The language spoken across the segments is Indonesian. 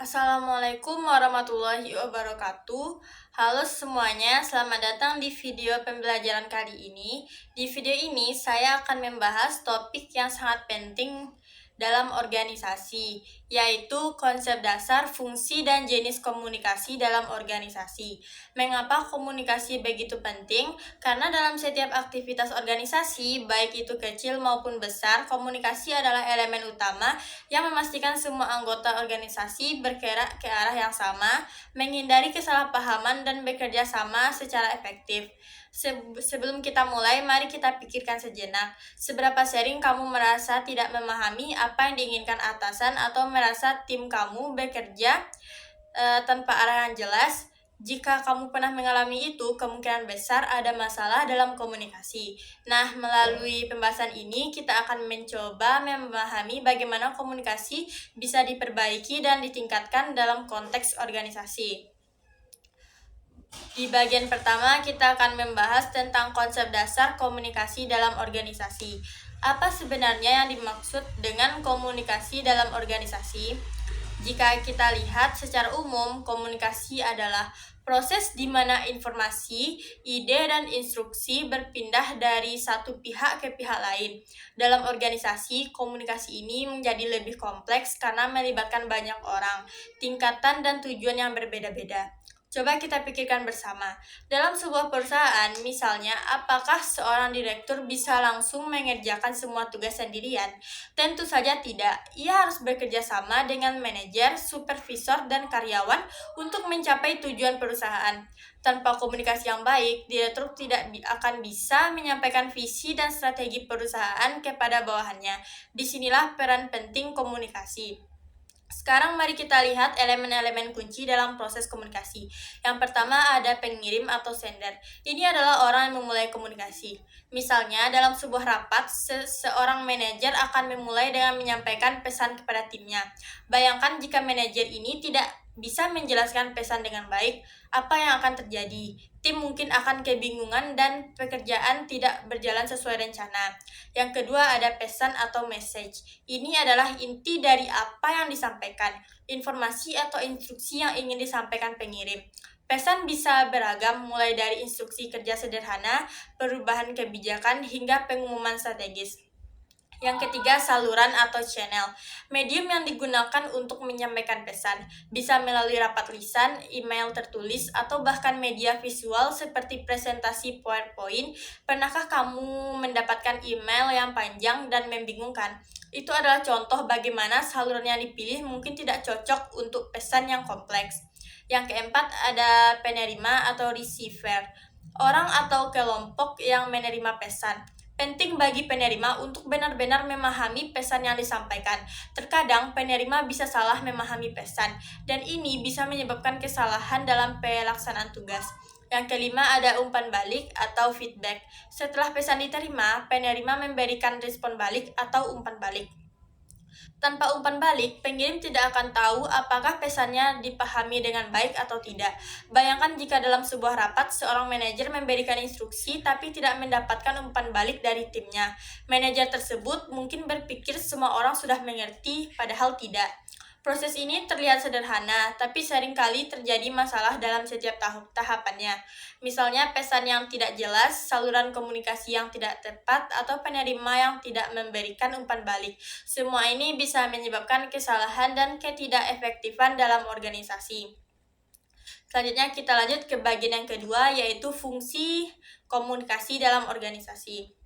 Assalamualaikum warahmatullahi wabarakatuh. Halo semuanya, selamat datang di video pembelajaran kali ini. Di video ini saya akan membahas topik yang sangat penting dalam organisasi, yaitu konsep dasar, fungsi, dan jenis komunikasi dalam organisasi. Mengapa komunikasi begitu penting? Karena dalam setiap aktivitas organisasi, baik itu kecil maupun besar, komunikasi adalah elemen utama yang memastikan semua anggota organisasi bergerak ke arah yang sama, menghindari kesalahpahaman, dan bekerja sama secara efektif. Sebelum kita mulai, mari kita pikirkan sejenak. Seberapa sering kamu merasa tidak memahami apa yang diinginkan atasan atau merasa tim kamu bekerja tanpa arah yang jelas? Jika kamu pernah mengalami itu, kemungkinan besar ada masalah dalam komunikasi. Nah, melalui pembahasan ini, kita akan mencoba memahami bagaimana komunikasi bisa diperbaiki dan ditingkatkan dalam konteks organisasi. Di bagian pertama, kita akan membahas tentang konsep dasar komunikasi dalam organisasi. Apa sebenarnya yang dimaksud dengan komunikasi dalam organisasi? Jika kita lihat secara umum, komunikasi adalah proses di mana informasi, ide, dan instruksi berpindah dari satu pihak ke pihak lain. Dalam organisasi, komunikasi ini menjadi lebih kompleks karena melibatkan banyak orang, tingkatan, dan tujuan yang berbeda-beda. Coba kita pikirkan bersama. Dalam sebuah perusahaan, misalnya, apakah seorang direktur bisa langsung mengerjakan semua tugas sendirian? Tentu saja tidak. Ia harus bekerja sama dengan manajer, supervisor, dan karyawan untuk mencapai tujuan perusahaan. Tanpa komunikasi yang baik, direktur tidak akan bisa menyampaikan visi dan strategi perusahaan kepada bawahannya. Disinilah peran penting komunikasi. Sekarang mari kita lihat elemen-elemen kunci dalam proses komunikasi. Yang pertama ada pengirim atau sender. Ini adalah orang yang memulai komunikasi. Misalnya dalam sebuah rapat, seorang manajer akan memulai dengan menyampaikan pesan kepada timnya. Bayangkan jika manajer ini tidak bisa menjelaskan pesan dengan baik, apa yang akan terjadi? Tim mungkin akan kebingungan dan pekerjaan tidak berjalan sesuai rencana. Yang kedua ada pesan atau message. Ini adalah inti dari apa yang disampaikan, informasi atau instruksi yang ingin disampaikan pengirim. Pesan bisa beragam mulai dari instruksi kerja sederhana, perubahan kebijakan, hingga pengumuman strategis. Yang ketiga, saluran atau channel. Medium yang digunakan untuk menyampaikan pesan bisa melalui rapat lisan, email tertulis, atau bahkan media visual seperti presentasi PowerPoint. Pernahkah kamu mendapatkan email yang panjang dan membingungkan? Itu adalah contoh bagaimana saluran yang dipilih mungkin tidak cocok untuk pesan yang kompleks. Yang keempat, ada penerima atau receiver. Orang atau kelompok yang menerima pesan. Penting bagi penerima untuk benar-benar memahami pesan yang disampaikan. Terkadang penerima bisa salah memahami pesan, dan ini bisa menyebabkan kesalahan dalam pelaksanaan tugas. Yang kelima ada umpan balik atau feedback. Setelah pesan diterima, penerima memberikan respon balik atau umpan balik. Tanpa umpan balik, pengirim tidak akan tahu apakah pesannya dipahami dengan baik atau tidak. Bayangkan jika dalam sebuah rapat, seorang manajer memberikan instruksi tapi tidak mendapatkan umpan balik dari timnya. Manajer tersebut mungkin berpikir semua orang sudah mengerti, padahal tidak. Proses ini terlihat sederhana, tapi seringkali terjadi masalah dalam setiap tahapannya. Misalnya pesan yang tidak jelas, saluran komunikasi yang tidak tepat, atau penerima yang tidak memberikan umpan balik. Semua ini bisa menyebabkan kesalahan dan ketidakefektifan dalam organisasi. Selanjutnya kita lanjut ke bagian yang kedua, yaitu fungsi komunikasi dalam organisasi.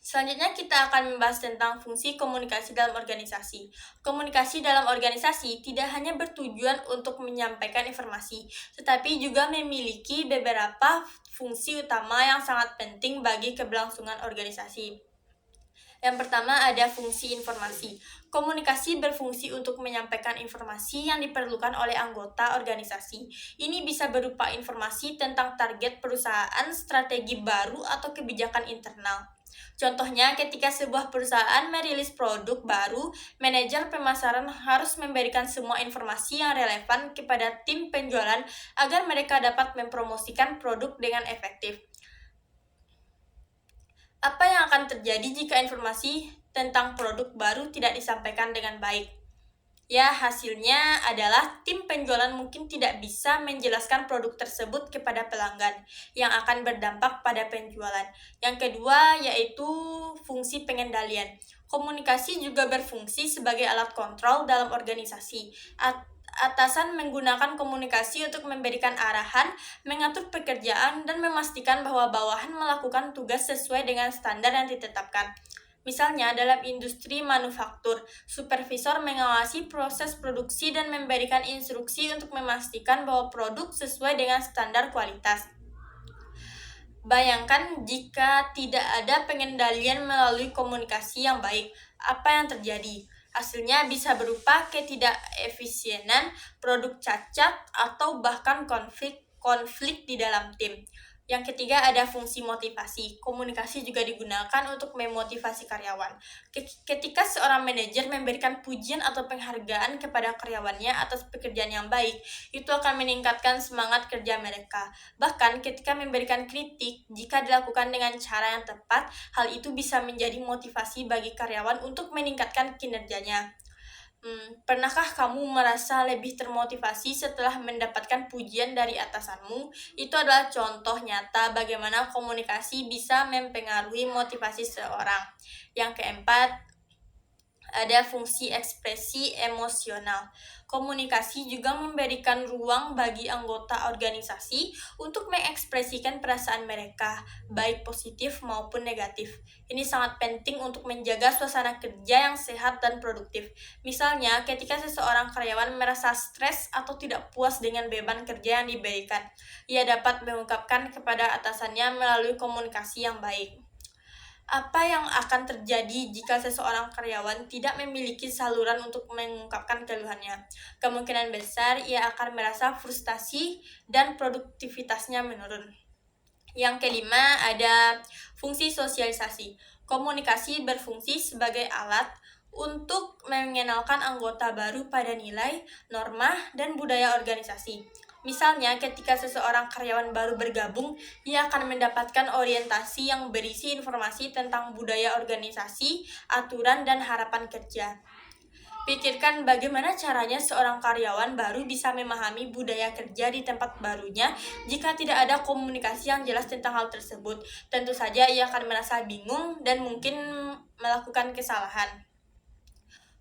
Selanjutnya kita akan membahas tentang fungsi komunikasi dalam organisasi. Komunikasi dalam organisasi tidak hanya bertujuan untuk menyampaikan informasi, tetapi juga memiliki beberapa fungsi utama yang sangat penting bagi keberlangsungan organisasi. Yang pertama ada fungsi informasi. Komunikasi berfungsi untuk menyampaikan informasi yang diperlukan oleh anggota organisasi. Ini bisa berupa informasi tentang target perusahaan, strategi baru, atau kebijakan internal. Contohnya, ketika sebuah perusahaan merilis produk baru, manajer pemasaran harus memberikan semua informasi yang relevan kepada tim penjualan agar mereka dapat mempromosikan produk dengan efektif. Apa yang akan terjadi jika informasi tentang produk baru tidak disampaikan dengan baik? Ya, hasilnya adalah tim penjualan mungkin tidak bisa menjelaskan produk tersebut kepada pelanggan yang akan berdampak pada penjualan. Yang kedua yaitu fungsi pengendalian. Komunikasi juga berfungsi sebagai alat kontrol dalam organisasi. Atasan menggunakan komunikasi untuk memberikan arahan, mengatur pekerjaan, dan memastikan bahwa bawahan melakukan tugas sesuai dengan standar yang ditetapkan. Misalnya, dalam industri manufaktur, supervisor mengawasi proses produksi dan memberikan instruksi untuk memastikan bahwa produk sesuai dengan standar kualitas. Bayangkan jika tidak ada pengendalian melalui komunikasi yang baik, apa yang terjadi? Hasilnya bisa berupa ketidakefisienan, produk cacat, atau bahkan konflik di dalam tim. Yang ketiga ada fungsi motivasi. Komunikasi juga digunakan untuk memotivasi karyawan. Ketika seorang manajer memberikan pujian atau penghargaan kepada karyawannya atas pekerjaan yang baik, itu akan meningkatkan semangat kerja mereka. Bahkan ketika memberikan kritik, jika dilakukan dengan cara yang tepat, hal itu bisa menjadi motivasi bagi karyawan untuk meningkatkan kinerjanya. Pernahkah kamu merasa lebih termotivasi setelah mendapatkan pujian dari atasanmu? Itu adalah contoh nyata bagaimana komunikasi bisa mempengaruhi motivasi seseorang. Yang keempat, ada fungsi ekspresi emosional. Komunikasi juga memberikan ruang bagi anggota organisasi untuk mengekspresikan perasaan mereka, baik positif maupun negatif. Ini sangat penting untuk menjaga suasana kerja yang sehat dan produktif. Misalnya, ketika seseorang karyawan merasa stres atau tidak puas dengan beban kerja yang diberikan, ia dapat mengungkapkan kepada atasannya melalui komunikasi yang baik. Apa yang akan terjadi jika seseorang karyawan tidak memiliki saluran untuk mengungkapkan keluhannya? Kemungkinan besar ia akan merasa frustasi dan produktivitasnya menurun. Yang kelima ada fungsi sosialisasi. Komunikasi berfungsi sebagai alat untuk mengenalkan anggota baru pada nilai, norma, dan budaya organisasi. Misalnya, ketika seseorang karyawan baru bergabung, ia akan mendapatkan orientasi yang berisi informasi tentang budaya organisasi, aturan, dan harapan kerja. Pikirkan bagaimana caranya seorang karyawan baru bisa memahami budaya kerja di tempat barunya jika tidak ada komunikasi yang jelas tentang hal tersebut. Tentu saja ia akan merasa bingung dan mungkin melakukan kesalahan.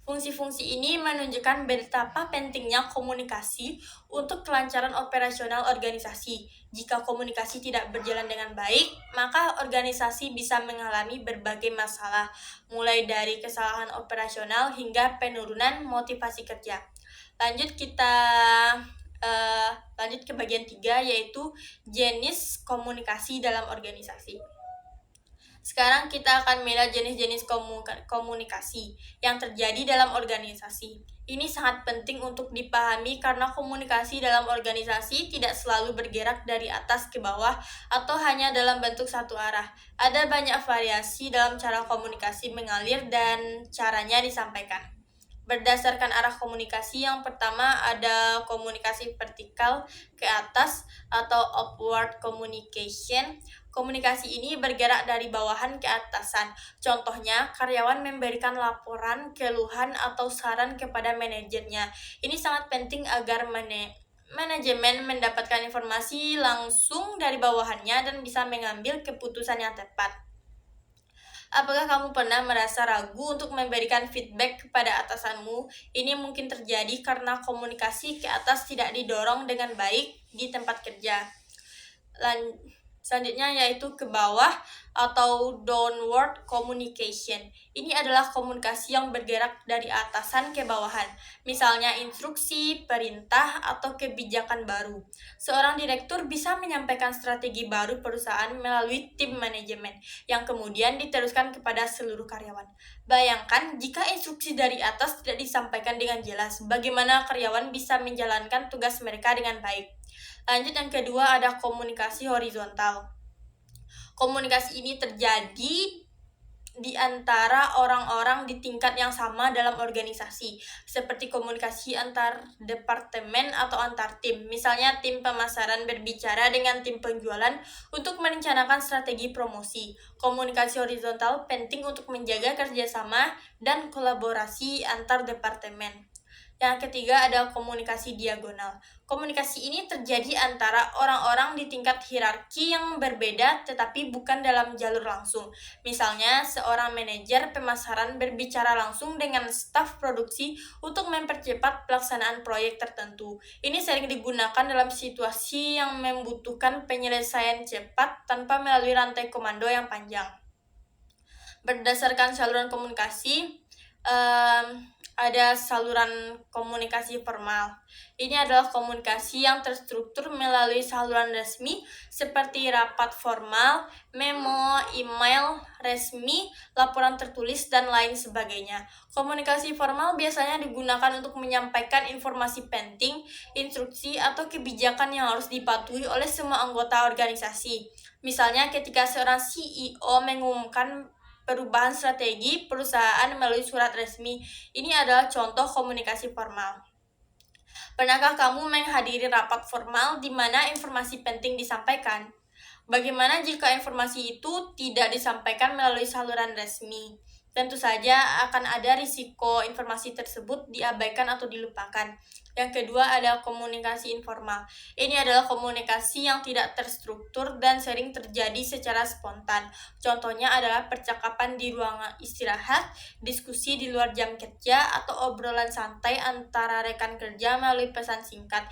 Fungsi-fungsi ini menunjukkan betapa pentingnya komunikasi untuk kelancaran operasional organisasi. Jika komunikasi tidak berjalan dengan baik, maka organisasi bisa mengalami berbagai masalah, mulai dari kesalahan operasional hingga penurunan motivasi kerja. Lanjut ke bagian 3 yaitu jenis komunikasi dalam organisasi. Sekarang kita akan melihat jenis-jenis komunikasi yang terjadi dalam organisasi. Ini sangat penting untuk dipahami karena komunikasi dalam organisasi tidak selalu bergerak dari atas ke bawah atau hanya dalam bentuk satu arah. Ada banyak variasi dalam cara komunikasi mengalir dan caranya disampaikan. Berdasarkan arah komunikasi, yang pertama ada komunikasi vertikal ke atas atau upward communication. Komunikasi ini bergerak dari bawahan ke atasan. Contohnya, karyawan memberikan laporan, keluhan, atau saran kepada manajernya. Ini sangat penting agar manajemen mendapatkan informasi langsung dari bawahannya dan bisa mengambil keputusan yang tepat. Apakah kamu pernah merasa ragu untuk memberikan feedback kepada atasanmu? Ini mungkin terjadi karena komunikasi ke atas tidak didorong dengan baik di tempat kerja. Selanjutnya yaitu ke bawah atau downward communication. Ini adalah komunikasi yang bergerak dari atasan ke bawahan. Misalnya instruksi, perintah, atau kebijakan baru. Seorang direktur bisa menyampaikan strategi baru perusahaan melalui tim manajemen yang kemudian diteruskan kepada seluruh karyawan. Bayangkan jika instruksi dari atas tidak disampaikan dengan jelas, bagaimana karyawan bisa menjalankan tugas mereka dengan baik. Lanjut yang kedua ada komunikasi horizontal. Komunikasi ini terjadi di antara orang-orang di tingkat yang sama dalam organisasi, seperti komunikasi antar departemen atau antar tim. Misalnya tim pemasaran berbicara dengan tim penjualan untuk merencanakan strategi promosi. Komunikasi horizontal penting untuk menjaga kerjasama dan kolaborasi antar departemen. Yang ketiga adalah komunikasi diagonal. Komunikasi ini terjadi antara orang-orang di tingkat hierarki yang berbeda tetapi bukan dalam jalur langsung. Misalnya, seorang manajer pemasaran berbicara langsung dengan staf produksi untuk mempercepat pelaksanaan proyek tertentu. Ini sering digunakan dalam situasi yang membutuhkan penyelesaian cepat tanpa melalui rantai komando yang panjang. Berdasarkan saluran komunikasi, ada saluran komunikasi formal. Ini adalah komunikasi yang terstruktur melalui saluran resmi seperti rapat formal, memo, email resmi, laporan tertulis, dan lain sebagainya. Komunikasi formal biasanya digunakan untuk menyampaikan informasi penting, instruksi, atau kebijakan yang harus dipatuhi oleh semua anggota organisasi. Misalnya ketika seorang CEO mengumumkan perubahan strategi perusahaan melalui surat resmi. Ini adalah contoh komunikasi formal. Pernahkah kamu menghadiri rapat formal di mana informasi penting disampaikan? Bagaimana jika informasi itu tidak disampaikan melalui saluran resmi? Tentu saja akan ada risiko informasi tersebut diabaikan atau dilupakan. Yang kedua adalah komunikasi informal. Ini adalah komunikasi yang tidak terstruktur dan sering terjadi secara spontan. Contohnya adalah percakapan di ruang istirahat, diskusi di luar jam kerja, atau obrolan santai antara rekan kerja melalui pesan singkat.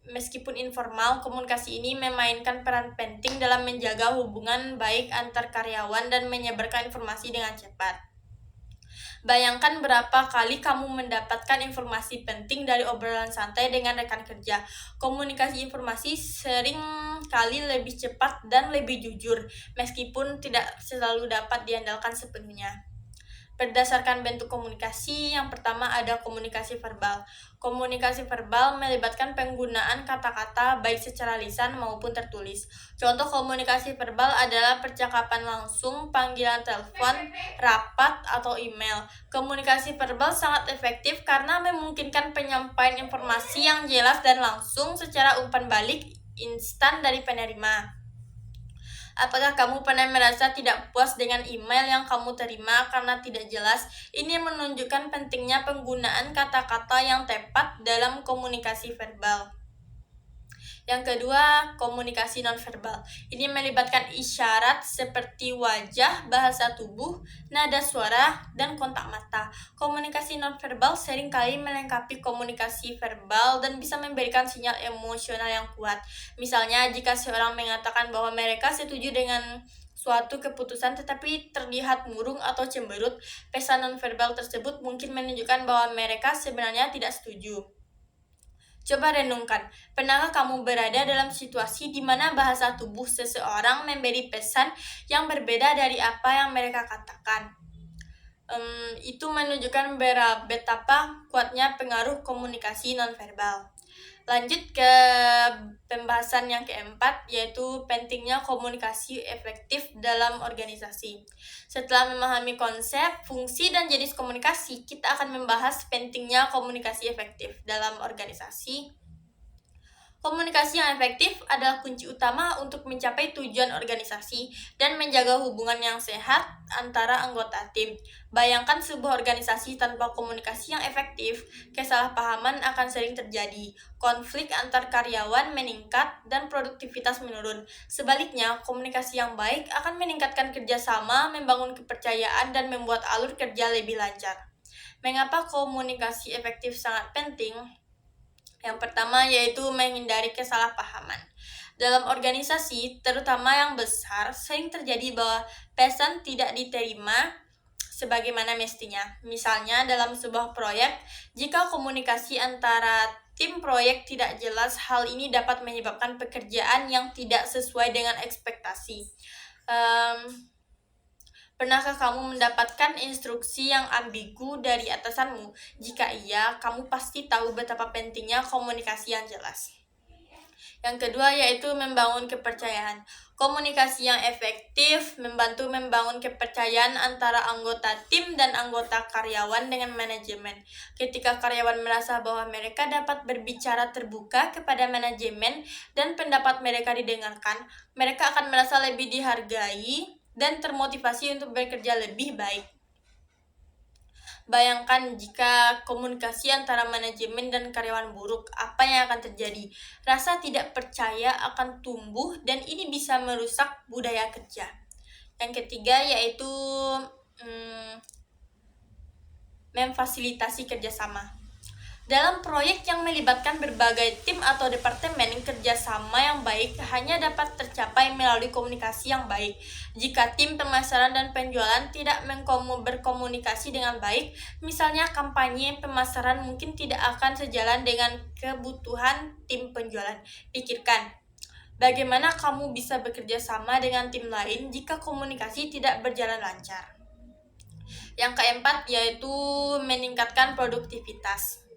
Meskipun informal, komunikasi ini memainkan peran penting dalam menjaga hubungan baik antar karyawan dan menyebarkan informasi dengan cepat. Bayangkan berapa kali kamu mendapatkan informasi penting dari obrolan santai dengan rekan kerja. Komunikasi informasi sering kali lebih cepat dan lebih jujur, meskipun tidak selalu dapat diandalkan sepenuhnya. Berdasarkan bentuk komunikasi, yang pertama ada komunikasi verbal. Komunikasi verbal melibatkan penggunaan kata-kata baik secara lisan maupun tertulis. Contoh komunikasi verbal adalah percakapan langsung, panggilan telepon, rapat, atau email. Komunikasi verbal sangat efektif karena memungkinkan penyampaian informasi yang jelas dan langsung secara umpan balik instan dari penerima. Apakah kamu pernah merasa tidak puas dengan email yang kamu terima karena tidak jelas? Ini menunjukkan pentingnya penggunaan kata-kata yang tepat dalam komunikasi verbal. Yang kedua, komunikasi nonverbal. Ini melibatkan isyarat seperti wajah, bahasa tubuh, nada suara, dan kontak mata. Komunikasi nonverbal seringkali melengkapi komunikasi verbal dan bisa memberikan sinyal emosional yang kuat. Misalnya, jika seorang mengatakan bahwa mereka setuju dengan suatu keputusan tetapi terlihat murung atau cemberut, pesan nonverbal tersebut mungkin menunjukkan bahwa mereka sebenarnya tidak setuju. Coba renungkan, pernahkah kamu berada dalam situasi di mana bahasa tubuh seseorang memberi pesan yang berbeda dari apa yang mereka katakan? Itu menunjukkan betapa kuatnya pengaruh komunikasi nonverbal. Lanjut ke pembahasan yang keempat, yaitu pentingnya komunikasi efektif dalam organisasi. Setelah memahami konsep, fungsi, dan jenis komunikasi, kita akan membahas pentingnya komunikasi efektif dalam organisasi. Komunikasi yang efektif adalah kunci utama untuk mencapai tujuan organisasi dan menjaga hubungan yang sehat antara anggota tim. Bayangkan sebuah organisasi tanpa komunikasi yang efektif, kesalahpahaman akan sering terjadi, konflik antar karyawan meningkat, dan produktivitas menurun. Sebaliknya, komunikasi yang baik akan meningkatkan kerjasama, membangun kepercayaan, dan membuat alur kerja lebih lancar. Mengapa komunikasi efektif sangat penting? Yang pertama yaitu menghindari kesalahpahaman. Dalam organisasi, terutama yang besar, sering terjadi bahwa pesan tidak diterima sebagaimana mestinya. Misalnya dalam sebuah proyek, jika komunikasi antara tim proyek tidak jelas, hal ini dapat menyebabkan pekerjaan yang tidak sesuai dengan ekspektasi. Pernahkah kamu mendapatkan instruksi yang ambigu dari atasanmu? Jika iya, kamu pasti tahu betapa pentingnya komunikasi yang jelas. Yang kedua yaitu membangun kepercayaan. Komunikasi yang efektif membantu membangun kepercayaan antara anggota tim dan anggota karyawan dengan manajemen. Ketika karyawan merasa bahwa mereka dapat berbicara terbuka kepada manajemen dan pendapat mereka didengarkan, mereka akan merasa lebih dihargai dan termotivasi untuk bekerja lebih baik. Bayangkan jika komunikasi antara manajemen dan karyawan buruk, apa yang akan terjadi? Rasa tidak percaya akan tumbuh dan ini bisa merusak budaya kerja. Yang ketiga yaitu memfasilitasi kerjasama. Dalam proyek yang melibatkan berbagai tim atau departemen, kerjasama yang baik hanya dapat tercapai melalui komunikasi yang baik. Jika tim pemasaran dan penjualan tidak berkomunikasi dengan baik, misalnya kampanye pemasaran mungkin tidak akan sejalan dengan kebutuhan tim penjualan. Pikirkan, bagaimana kamu bisa bekerja sama dengan tim lain jika komunikasi tidak berjalan lancar. Yang keempat yaitu meningkatkan produktivitas.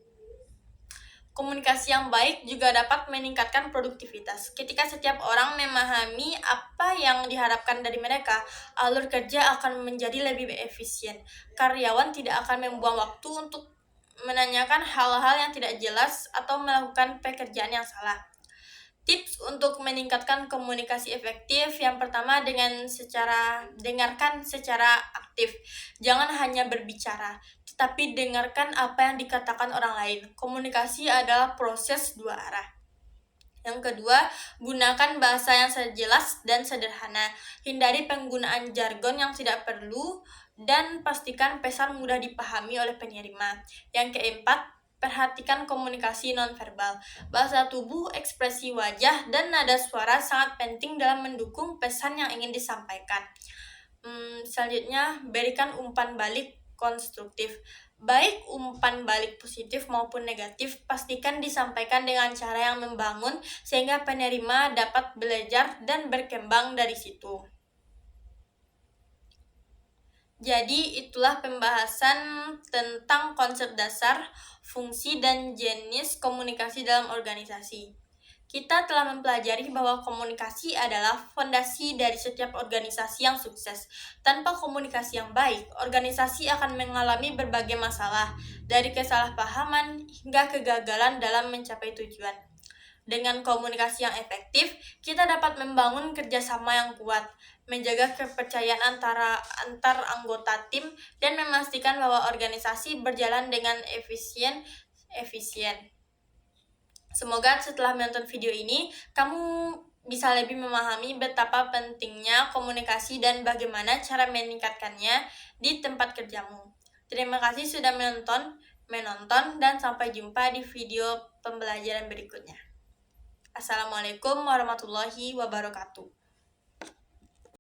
Komunikasi yang baik juga dapat meningkatkan produktivitas. Ketika setiap orang memahami apa yang diharapkan dari mereka, alur kerja akan menjadi lebih efisien. Karyawan tidak akan membuang waktu untuk menanyakan hal-hal yang tidak jelas atau melakukan pekerjaan yang salah. Tips untuk meningkatkan komunikasi efektif, yang pertama dengarkan secara aktif. Jangan hanya berbicara, tetapi dengarkan apa yang dikatakan orang lain. Komunikasi adalah proses dua arah. Yang kedua, gunakan bahasa yang jelas dan sederhana. Hindari penggunaan jargon yang tidak perlu dan pastikan pesan mudah dipahami oleh penerima. Yang keempat, perhatikan komunikasi nonverbal. Bahasa tubuh, ekspresi wajah, dan nada suara sangat penting dalam mendukung pesan yang ingin disampaikan. Selanjutnya, berikan umpan balik konstruktif. Baik umpan balik positif maupun negatif, pastikan disampaikan dengan cara yang membangun sehingga penerima dapat belajar dan berkembang dari situ. Jadi itulah pembahasan tentang konsep dasar, fungsi, dan jenis komunikasi dalam organisasi. Kita telah mempelajari bahwa komunikasi adalah fondasi dari setiap organisasi yang sukses. Tanpa komunikasi yang baik, organisasi akan mengalami berbagai masalah, dari kesalahpahaman hingga kegagalan dalam mencapai tujuan. Dengan komunikasi yang efektif, kita dapat membangun kerjasama yang kuat, menjaga kepercayaan antar anggota tim, dan memastikan bahwa organisasi berjalan dengan efisien. Semoga setelah menonton video ini, kamu bisa lebih memahami betapa pentingnya komunikasi dan bagaimana cara meningkatkannya di tempat kerjamu. Terima kasih sudah menonton dan sampai jumpa di video pembelajaran berikutnya. Assalamualaikum warahmatullahi wabarakatuh.